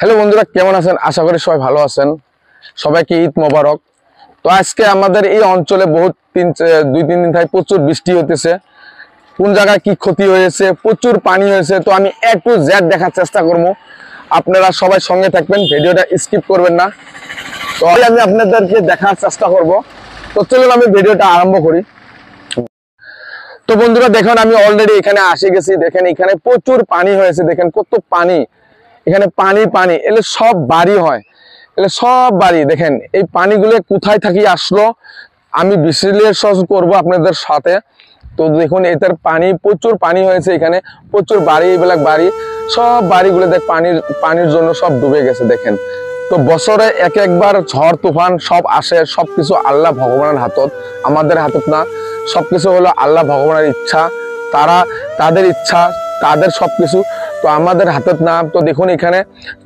Hello বন্ধুরা, কেমন আছেন? আশা করি সবাই ভালো আছেন। সবাইকে ঈদ মোবারক। তো আজকে আমাদের এই অঞ্চলে বহুত 2-3 দিন থেকে প্রচুর বৃষ্টি হতেছে। কোন জায়গায় কি ক্ষতি হয়েছে, প্রচুর পানি হয়েছে। তো আমি A to Z দেখার চেষ্টা করবো। আপনারা সবাই সঙ্গে থাকবেন, ভিডিওটা স্কিপ করবেন না। তো আমি আপনাদেরকে দেখার চেষ্টা করব। তো চলুন আমি ভিডিওটা আরম্ভ করি। তো বন্ধুরা দেখেন, আমি অলরেডি এখানে আসে গেছি। দেখেন এখানে প্রচুর পানি হয়েছে। দেখেন কত পানি, এখানে পানি পানি এলে সব বাড়ি হয়, এলে সব বাড়ি। দেখেন এই পানিগুলো কোথায় থাকি আসলো, আমি বিশ্লেষণ করব আপনাদের সাথে। তো দেখুন এটার পানি, প্রচুর পানি হয়েছে এখানে, প্রচুর বাড়ি, এইবিলাক বাড়ি, সব বাড়িগুলো দেখ পানির জন্য সব ডুবে গেছে। দেখেন তো বছরে একবার ঝড় তুফান সব আসে, সবকিছু আল্লাহ ভগবানের হাতত, আমাদের হাতত না। সবকিছু হলো আল্লাহ ভগবানের ইচ্ছা, তাদের ইচ্ছা, তাদের সবকিছু, তো আমাদের হাতত না। তো দেখুন এখানে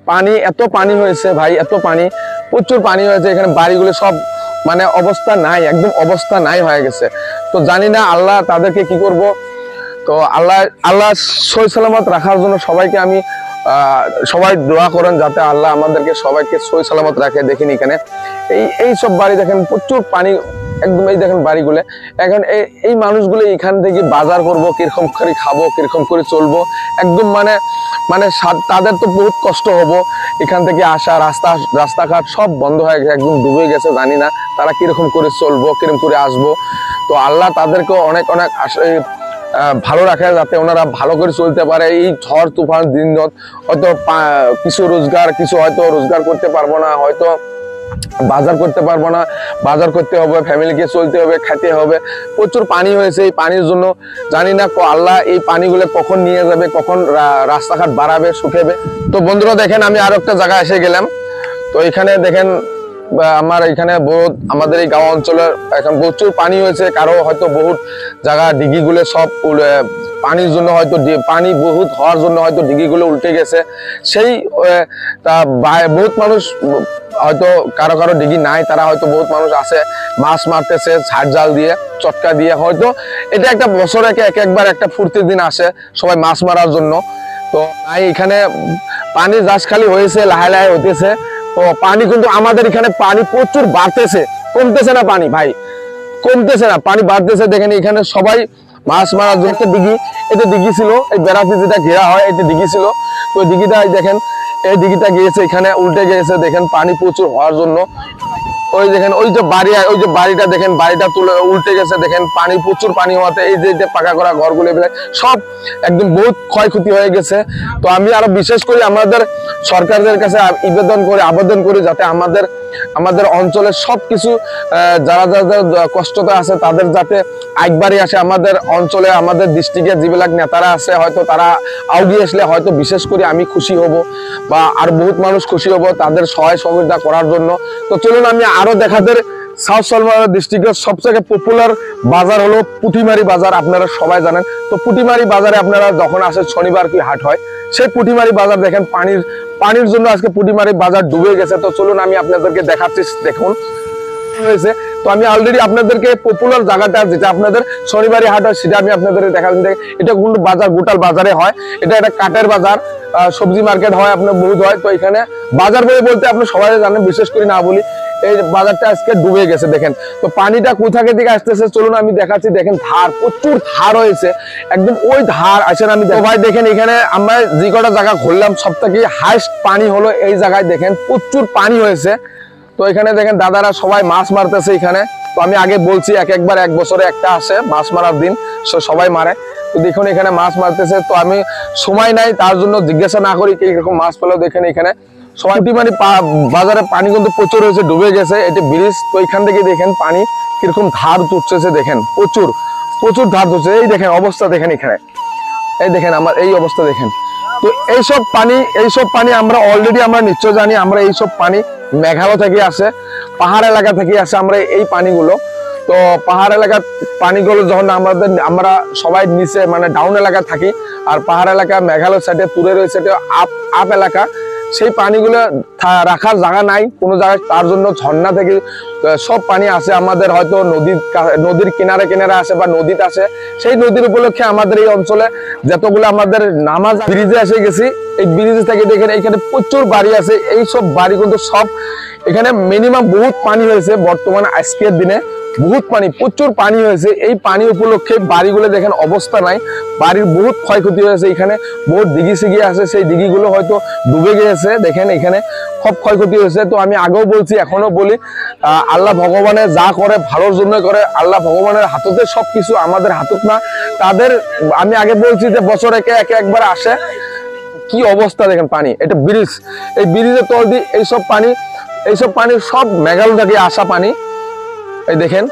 পানি, এত পানি হয়েছে ভাই, এত পানি, প্রচুর পানি হয়েছে এখানে। বাড়িগুলো সব মানে অবস্থা নাই, একদম অবস্থা নাই হয়ে গেছে। তো জানি না আল্লাহ তাদেরকে কি করব। তো আল্লাহ সহি সালামত রাখার জন্য সবাইকে আমি সবাই দোয়া করেন যাতে আল্লাহ আমাদেরকে সবাইকে সহি সালামত রাখে। দেখেন এখানে এই সব বাড়ি দেখেন, প্রচুর পানি একদম। এই দেখেন বাড়িগুলো, এখন এই মানুষগুলো এখান থেকে বাজার করব, কিরকম করে খাবো, কিরকম করে চলবো, একদম মানে তাদের তো বহুত কষ্ট হবো। এখান থেকে আসা রাস্তাঘাট সব বন্ধ হয়ে গেছে, একদম ডুবে গেছে। জানি না তারা কিরকম করে চলবো, কিরকম করে আসবো। তো আল্লাহ তাদেরকে অনেক অনেক ভালো রাখে, যাতে ওনারা ভালো করে চলতে পারে। এই ঝড় তুফান দিনত হয়তো কিছু হয়তো রোজগার করতে পারবো না, হয়তো বাজার করতে পারবো না, বাজার করতে হবে, ফ্যামিলিকে চলতে হবে, খেতে হবে। প্রচুর পানি হয়েছে, এই পানির জন্য জানি না আল্লাহ এই পানিগুলো কখন নিয়ে যাবে, কখন রাস্তাঘাট বাড়াবে, শুকাবে। তো বন্ধুরা দেখেন, আমি আরো একটা জায়গায় এসে গেলাম। তো এখানে দেখেন আমার এখানে বহুত, আমাদের এই গাঁও অঞ্চলের এখন প্রচুর পানি হয়েছে। কারো হয়তো বহুত জায়গা ডিগিগুলো সব পানির জন্য, হয়তো পানি বহুত হওয়ার জন্য হয়তো ডিগিগুলো উল্টে গেছে। সেই বহুত মানুষ হয়তো কারো ডিগি নাই, তারা হয়তো বহুত মানুষ আছে মাছ মারতেছে ঝাড় জাল দিয়ে, চটকা দিয়ে। হয়তো এটা একটা বছরে একবার একটা ফুর্তির দিন আসে সবাই মাছ মারার জন্য। তো এখানে পানি জাস্ট খালি হয়েছে, লাহে লাহে হতেছে। তো পানি কিন্তু আমাদের এখানে পানি প্রচুর বাড়তেছে, কমতেছে না পানি ভাই, কমতেছে না, পানি বাড়তেছে। দেখেন এখানে সবাই মাছ মারার জন্য ডিগি, এটা ডিগি ছিল, এই বেড়াতে যেটা ঘেরা হয় এটা ডিগি ছিল। তো ডিগিটা দেখেন, এই ডিগিটা গিয়েছে এখানে, উল্টে গিয়েছে। দেখেন পানি প্রচুর হওয়ার জন্য ওই দেখেন ওই যে বাড়িটা দেখেন, বাড়িটা তুলে উল্টে গেছে। দেখেন পানি, প্রচুর পানি হওয়াতে এই যে পাকা করা ঘরগুলো এগুলো সব একদম বহুত ক্ষয়ক্ষতি হয়ে গেছে। তো আমি আরো বিশেষ করে আমাদের সরকারদের কাছে আবেদন করি যাতে আমাদের অঞ্চলের সবকিছু যারা কষ্টতে আছে তাদের যাতে একবারই আসে আমাদের অঞ্চলে, আমাদের ডিস্ট্রিক্টের যেবিলাক নেতারা আছে, হয়তো তারা আউগিয়ে আসলে হয়তো বিশেষ করে আমি খুশি হব, বা আর বহুত মানুষ খুশি হব তাদের সহায় সহযোগিতা করার জন্য। তো চলুন আমি আরো দেখাদের। সাউথ সালমারা ডিস্ট্রিক্টের সবথেকে পপুলার বাজার হলো পুটিমারি বাজার, আপনারা সবাই জানেন। তো পুটিমারি বাজারে আপনারা যখন আসেন, শনিবার কি হাট হয়, সেই পুটিমারি বাজার দেখেন পানির জন্য আজকে পুটিমারি বাজার ডুবে গেছে। তো চলুন আমি আপনাদেরকে দেখাচ্ছি, দেখুন হয়েছে। তো আমি অলরেডি আপনাদেরকে পপুলার জায়গাটা যেটা আপনাদের শনিবারই হাট হয় সেটা আমি আপনাদের দেখাচ্ছি। এটা কিন্তু বাজার গোটাল বাজারে হয়, এটা একটা কাঠের বাজার, সবজি মার্কেট হয়, আপনার বহুত হয়। তো এখানে বাজার বলতে আপনি সবাই জানেন, বিশেষ করে না বলি, এই বাজারটা আজকে ডুবে গেছে। দেখেন তো পানিটা কোথা থেকে আসতেছে, চলুন আমি দেখাচ্ছি। দেখেন ধার, প্রচুর ধার হয়েছে, একদম ওই ধার আসেন। আমি ভাই দেখেন এখানে আমরা যে কটা জায়গা ঘুরলাম, সব থেকে হাইস্ট পানি হলো এই জায়গায়। দেখেন প্রচুর পানি হয়েছে। তো এখানে দেখেন দাদারা সবাই মাছ মারতেছে এখানে। তো আমি আগে বলছি একবার এক বছরে একটা আসে মাছ মারার দিন, সবাই মারে। তো দেখুন এখানে মাছ মারতেছে। তো আমি সময় নাই তার জন্য জিজ্ঞাসা না করি কিরকম মাছ পেলো। দেখেন এখানে সবাই মানে বাজারে পানি কিন্তু প্রচুর হয়েছে, ডুবে গেছে, এটি ব্রিজ। তো এখান থেকে দেখেন পানি কিরকম ধার তুলছে, দেখেন প্রচুর ধার তুলছে। এই দেখেন অবস্থা, দেখেন এখানে, এই দেখেন আমার এই অবস্থা দেখেন। তো এইসব পানি আমরা অলরেডি আমরা নিশ্চয় জানি, আমরা এইসব পানি মেঘালয় থেকে আসে, পাহাড় এলাকা থেকে আসে আমরা এই পানিগুলো। তো পাহাড় এলাকার পানিগুলো যখন আমরা সবাই নিচে মানে ডাউন এলাকা থাকি, আর পাহাড় এলাকা মেঘালয় সাইডে, তুরের ওই সাইডে আপ এলাকা, সেই পানিগুলো রাখার জায়গা নাই কোনো জায়গায়, তার জন্য ঝর্ণা থেকে সব পানি আসে আমাদের, হয়তো নদীর কিনারে কিনারে আসে বা নদীতে আসে। সেই নদীর উপলক্ষে আমাদের এই অঞ্চলে যতগুলো আমাদের নামাজ ব্রিজে এসে গেছি, এই ব্রিজ থেকে দেখেন এখানে প্রচুর বাড়ি আছে। এই সব বাড়ি কিন্তু সব এখানে মিনিমাম বহুত পানি হয়েছে বর্তমানে, আজকের দিনে বহুত পানি, প্রচুর পানি হয়েছে। এই পানি উপলক্ষে বাড়িগুলো দেখেন অবস্থা নাই, বাড়ির বহুত ক্ষয়ক্ষতি হয়েছে। এখানে বহুত দিঘি সিঘি আছে, সেই দিঘিগুলো হয়তো ডুবে গিয়েছে, দেখেন এখানে খুব ক্ষয়ক্ষতি হয়েছে। তো আমি আগেও বলছি এখনো বলি, আল্লাহ ভগবানের যা করে ভালোর জন্য করে, আল্লাহ ভগবানের হাততে সবকিছু, আমাদের হাতত না। তাদের আমি আগে বলছি যে বছর একে একবার আসে, কি অবস্থা দেখেন পানি, এটা ব্রিজ, এই ব্রিজের তল দিয়ে এইসব পানি সব মেঘালয় থেকে আসা পানি। এই দেখেন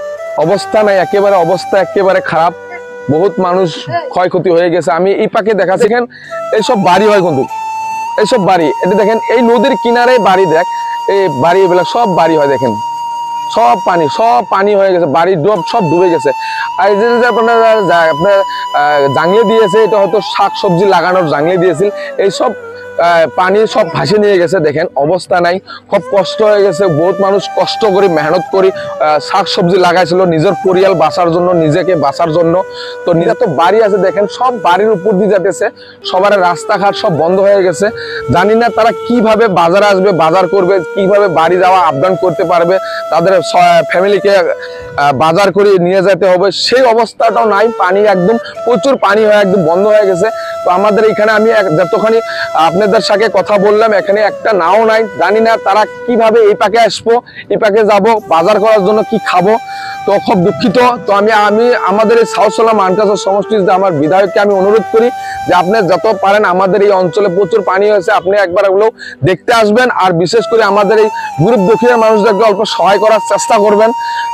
অবস্থা নাই, একেবারে অবস্থা একেবারে খারাপ, বহুত মানুষ ক্ষয়ক্ষতি হয়ে গেছে। আমি এই পাকে দেখাচ্ছি, দেখেন এইসব বাড়ি হয় কিন্তু, এইসব বাড়ি, এটা দেখেন এই নদীর কিনারে বাড়ি, দেখ এই বাড়ি এগুলা সব বাড়ি হয়, দেখেন সব পানি হয়ে গেছে, বাড়ি সব ডুবে গেছে। আর এই যে আপনার জাংলি দিয়েছে, এটা হয়তো শাক সবজি লাগানোর জাংলি দিয়েছিল, এইসব পানি সব ভাসে নিয়ে গেছে। দেখেন অবস্থা নাই, খুব কষ্ট হয়ে গেছে। বহুত মানুষ কষ্ট করে মেহনত করে শাক সবজি লাগাইছিল নিজের পরিয়াল বাঁচার জন্য, নিজেকে বাঁচার জন্য। তো নিজের তো বাড়ি আছে, দেখেন সব বাড়ির উপর দিয়ে যেতেছে, সবার রাস্তাঘাট সব বন্ধ হয়ে গেছে। জানি না তারা কিভাবে বাজারে আসবে, বাজার করবে, কিভাবে বাড়ি যাওয়া আপ ডাউন করতে পারবে, তাদের ফ্যামিলিকে বাজার করে নিয়ে যেতে হবে, সেই অবস্থাটাও নাই। পানি একদম প্রচুর পানি হয়ে একদম বন্ধ হয়ে গেছে। তো আমাদের এখানে আমি যতখানি আপনাদের সাথে কথা বললাম, এখানে একটা নাও নাই। জানি না তারা কিভাবে এই পাকে আসবো, এই পাকে যাবো, বাজার করার জন্য কি খাবো। তো খুব দুঃখিত। তো আমি আমাদের এই সাউথ সোলা মানকাসর সমষ্টির যে আমার বিধায়ককে আমি অনুরোধ করি যে আপনি যত পারেন আমাদের এই অঞ্চলে প্রচুর পানি হয়েছে, আপনি একবার ওগুলো দেখতে আসবেন, আর বিশেষ করে আমাদের এই গরিব দুঃখীর মানুষদেরকে অল্প সহায় করার চেষ্টা করবেন।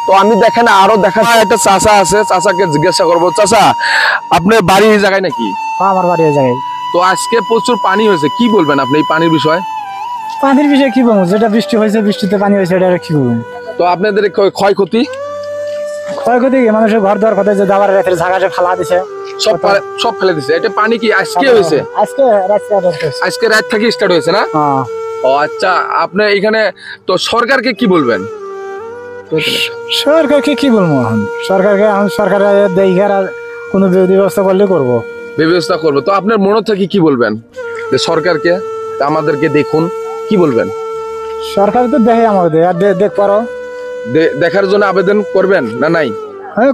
তো আমি দেখেন আরো দেখা একটা চাচা আছে, চাচাকে জিজ্ঞাসা করবো, চাচা আপনার বাড়ি এই জায়গায় নাকি? আমার বাড়ি ওই জায়গায়। তো আজকে প্রচুর পানি হয়েছে, কি বলবেন আপনি এই পানির বিষয়ে? পানির বিষয়ে কি বলবো, যেটা বৃষ্টি হয়েছে, বৃষ্টিতে পানি হয়েছে, এটা কি বলবো। তো আপনাদের ক্ষয়ক্ষতি মানুষের ঘর দুয়ার কথা যে যাবার রাতের জায়গাটা ফালা দিছে, সব ফেলে দিছে। এটা পানি কি আজকে হয়েছে? আজকে রাত থেকে স্টার্ট হয়েছে না? ও আচ্ছা, আপনি এখানে তো সরকারকে কি বলবেন? সরকারকে কি বলবো, সরকারকে দেখার কোনো ব্যবস্থা করলে করবো, ব্যবস্থা করবো। তো আপনার মনে থেকে কি বলবেন যে সরকারকে, আমাদেরকে দেখুন, কি বলবেন? সরকার তো দেখে আমাদের, আর দেখ পারো, দেখার জন্য আবেদন করবেন না? নাই,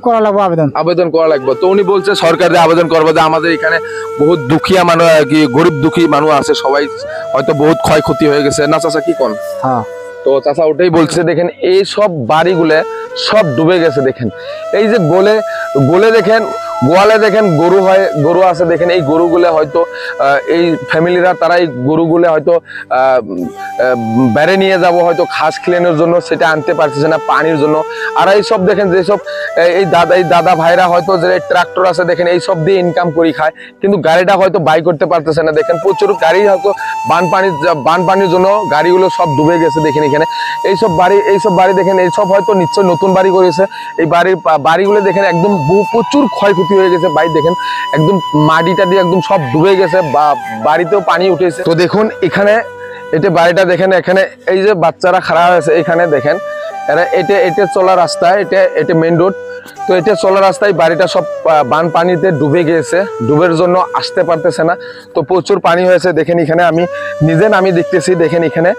করা লাগবে আবেদন করা লাগবে। তো উনি বলছে সরকারে আবেদন করবো যে আমাদের এখানে বহুত দুঃখিয়া মানুষ, কি গরিব দুঃখী মানুষ আছে, সবাই হয়তো বহুত ক্ষয়ক্ষতি হয়ে গেছে না চাচা, কি কোন? হ্যাঁ, তো চাচা ওটাই বলছে। দেখেন এই সব বাড়িগুলো সব ডুবে গেছে। দেখেন এই যে গোলে দেখেন, গোয়ালে দেখেন গরু আছে, দেখেন এই গরুগুলো হয়তো এই ফ্যামিলিরা তারা এই গরুগুলো হয়তো বেড়ে নিয়ে যাব হয়তো ঘাস খিলানোর জন্য, সেটা আনতে পারতেছে না পানির জন্য। আর এই সব দেখেন যেসব এই দাদা ভাইরা হয়তো যে ট্রাক্টর আছে, দেখেন এই সব দিয়ে ইনকাম করি খায়, কিন্তু গাড়িটা হয়তো বাই করতে পারতেছে না। দেখেন প্রচুর গাড়ি হয়তো বানপানির জন্য গাড়িগুলো সব ডুবে গেছে। দেখেন এখানে এইসব বাড়ি দেখেন, এইসব হয়তো নিশ্চয় নতুন বাড়ি করেছে। এই বাড়িগুলো দেখেন একদম প্রচুর ক্ষয়ক্ষতি হয়ে গেছে। বাড়ি দেখেন একদম মাটিটা দিয়ে একদম সব ডুবে গেছে, বা বাড়িতেও পানি উঠেছে। তো দেখুন এখানে এটা বাড়িটা দেখেন, এখানে এই যে বাচ্চারা খারাপ হয়েছে, এখানে দেখেন এটা চলা রাস্তা, এটা মেইন রোড। তো এটা চলা রাস্তায় বাড়িটা সব বানপানিতে ডুবে গিয়েছে, ডুবের জন্য আসতে পারতেছে না। তো প্রচুর পানি হয়েছে। দেখেন এখানে আমি দেখতেছি, দেখেন এখানে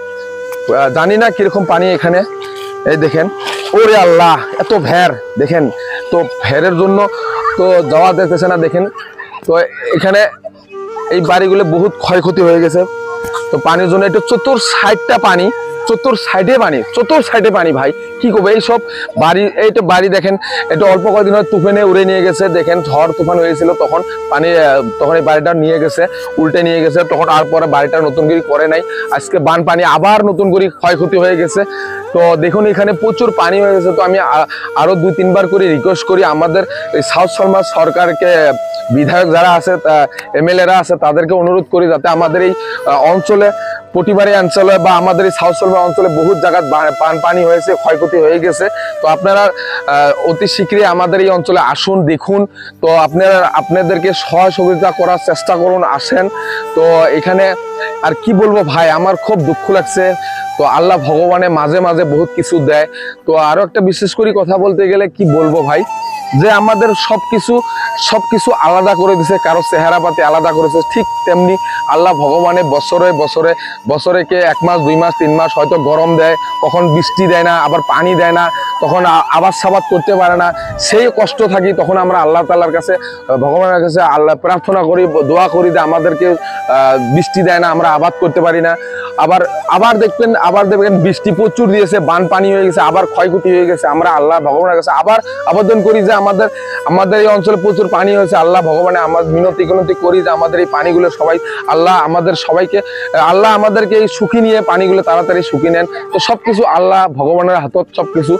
জানি না কিরকম পানি এখানে। এই দেখেন, ওরে আল্লাহ, এত ভের দেখেন। তো ভেরের জন্য তো যাওয়া দেখতেছে না। দেখেন তো এখানে এই বাড়িগুলো বহুত ক্ষয়ক্ষতি হয়ে গেছে। তো পানির জন্য এটা চতুর সাইডে পানি ভাই, কি করবো। এইসব এইটা বাড়ি দেখেন, এটা অল্প কয়েকদিন তুফানে উড়ে নিয়ে গেছে। দেখেন ঝড় তুফান হয়েছিল তখন তখন এই বাড়িটা নিয়ে গেছে, উল্টে নিয়ে গেছে তখন। আর পরে বাড়িটা নতুন করে করে নাই। আজকে বানপানি আবার নতুন করে ক্ষয়ক্ষতি হয়ে গেছে। তো দেখুন এখানে প্রচুর পানি হয়ে গেছে। তো আমি আরো 2-3 বার করে রিকোয়েস্ট করি আমাদের এই সাউথ শর্মা সরকারকে, বিধায়ক যারা আছে, এমএলএরা আছে, তাদেরকে অনুরোধ করি যাতে আমাদের এই অঞ্চলে পটিবাড়ি অঞ্চলে বা আমাদের এই সাউথ সলভা অঞ্চলে বহুত জায়গায় পানি হয়েছে, ক্ষয়ক্ষতি হয়ে গেছে। তো আপনারা অতি শীঘ্রই আমাদের এই অঞ্চলে আসুন, দেখুন। তো আপনাদেরকে সহযোগিতা করার চেষ্টা করুন, আসেন। তো এখানে আর কি বলবো ভাই, আমার খুব দুঃখ লাগছে। তো আল্লাহ ভগবানে মাঝে মাঝে বহুত কিছু দেয়। তো আরো একটা বিশেষ করে কথা বলতে গেলে কি বলবো ভাই, যে আমাদের সবকিছু আলাদা করে দিছে, কারো চেহারা পাতি আলাদা করেছে। ঠিক তেমনি আল্লাহ ভগবানে বছরে কে 1 মাস 2 মাস 3 মাস হয়তো গরম দেয়, কখন বৃষ্টি দেয় না, আবার পানি দেয় না, তখন আবাদ সাবাদ করতে পারে না। সেই কষ্ট থাকি, তখন আমরা আল্লাহ তাআলার কাছে, ভগবানের কাছে আল্লাহ প্রার্থনা করি, দোয়া করি যে আমাদেরকে বৃষ্টি দেয় না, আমরা আবাদ করতে পারি না। আবার দেখবেন বৃষ্টি প্রচুর দিয়েছে, বানপানি হয়ে গেছে, আবার ক্ষয়ক্ষতি হয়ে গেছে। আমরা আল্লাহ ভগবানের কাছে আবার আবেদন করি যে আমাদের এই অঞ্চলে প্রচুর পানি হয়েছে, আল্লাহ ভগবানে আমার মিনতি করি যে আমাদের এই পানিগুলো আল্লাহ আমাদেরকে এই সুখী নিয়ে পানিগুলো তাড়াতাড়ি সুখী নেন। তো সবকিছু আল্লাহ ভগবানের হাতত সবকিছু।